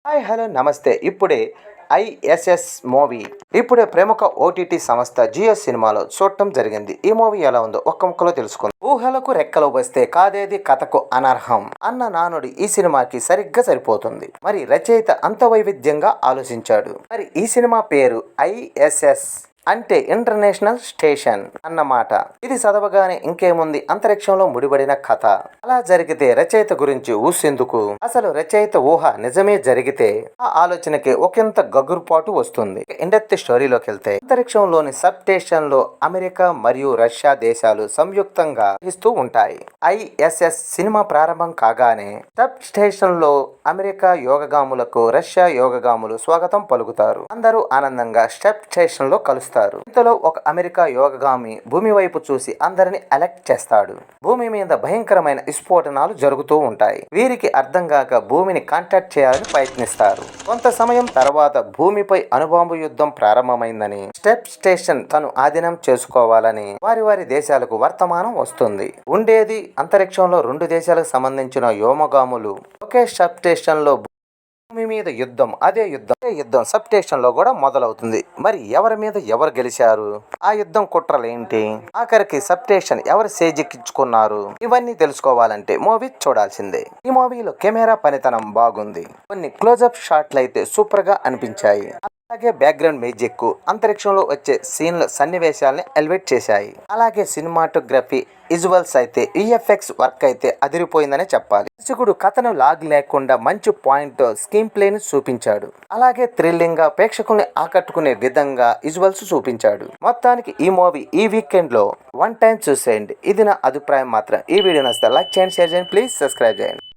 Hi hello నమస్తే. ఇప్పుడే ISS movie ప్రముఖ ఓటీటీ సంస్థ జియో సినిమాలో చూడటం జరిగింది. ఈ మూవీ ఎలా ఉందో ఒక్క ముక్కలో తెలుసుకుందాం. ఊహలకు రెక్కలు వస్తే కాదేది కథకు అనర్హం అన్న నానుడి ఈ సినిమాకి సరిగ్గా సరిపోతుంది. మరి రచయిత అంత వైవిధ్యంగా ఆలోచించాడు. మరి ఈ సినిమా పేరు ఐఎస్ఎస్ అంటే ఇంటర్నేషనల్ స్టేషన్ అన్నమాట. ఇది చదవగానే ఇంకేముంది, అంతరిక్షంలో ముడిపడిన కథ. అలా జరిగితే రచయిత గురించి ఊసెందుకు? అసలు రచయిత ఊహ నిజమే జరిగితే ఆ ఆలోచనకి ఒకంత గగురుపాటు వస్తుంది. ఇండెప్త్ స్టోరీలోకి వెళ్తే, అంతరిక్షంలోని సబ్ స్టేషన్ లో అమెరికా మరియు రష్యా దేశాలు సంయుక్తంగా ఇస్తూ ఉంటాయి. ఐఎస్ఎస్ సినిమా ప్రారంభం కాగానే సబ్ స్టేషన్ లో అమెరికా యోగగాములకు రష్యా యోగగాములు స్వాగతం పలుకుతారు. అందరూ ఆనందంగా సబ్ స్టేషన్ లో కలుస్తారు. ఇంతలో ఒక అమెరికా యోగగామి భూమి వైపు చూసి అందరిని అలర్ట్ చేస్తాడు. భూమి మీద భయంకరమైన విస్ఫోటనాలు జరుగుతూ ఉంటాయి. వీరికి అర్థం కాక భూమిని కాంటాక్ట్ చేయాలని ప్రయత్నిస్తారు. కొంత సమయం తర్వాత భూమిపై అణుబాంబు యుద్ధం ప్రారంభమైందని, సబ్ స్టేషన్ తను ఆధీనం చేసుకోవాలని వారి దేశాలకు వర్తమానం వస్తుంది. ఉండేది అంతరిక్షంలో 2 దేశాలకు సంబంధించిన వ్యోమగాములు. ఒకే సబ్ స్టేషన్ లో భూమి మీద యుద్ధం. అదే యుద్ధం సబ్ స్టేషన్ లో కూడా మొదలవుతుంది. మరి ఎవరి మీద ఎవరు గెలిచారు? ఆ యుద్ధం కుట్రలేంటి? ఆఖరికి సబ్ స్టేషన్ ఎవరు సేజిక్కించుకున్నారు? ఇవన్నీ తెలుసుకోవాలంటే మూవీ చూడాల్సిందే. ఈ మూవీలో కెమెరా పనితనం బాగుంది. కొన్ని క్లోజప్ షాట్లు అయితే సూపర్ గా అనిపించాయి. అలాగే బ్యాక్గ్రౌండ్ మ్యూజిక్ అంతరిక్షంలో వచ్చే సీన్ల సన్నివేశాలని ఎలివేట్ చేశాయి. అలాగే సినిమాటోగ్రఫీ విజువల్స్ అయితే విఎఫ్ఎక్స్ వర్క్ అయితే అదిరిపోయిందనే చెప్పాలి. దర్శకుడు కథను లాగ్ లేకుండా మంచి పాయింట్ స్క్రీన్ ప్లేని చూపించాడు. అలాగే థ్రిల్లింగ్ గా ప్రేక్షకుల్ని ఆకట్టుకునే విధంగా విజువల్స్ చూపించాడు. మొత్తానికి ఈ మూవీ ఈ వీకెండ్ లో 1 టైం చూసేయండి. ఇది నా అభిప్రాయం మాత్రం. ఈ వీడియో నచ్చితే లైక్ చేయండి, షేర్ చేయండి, ప్లీజ్ సబ్స్క్రైబ్ చేయండి.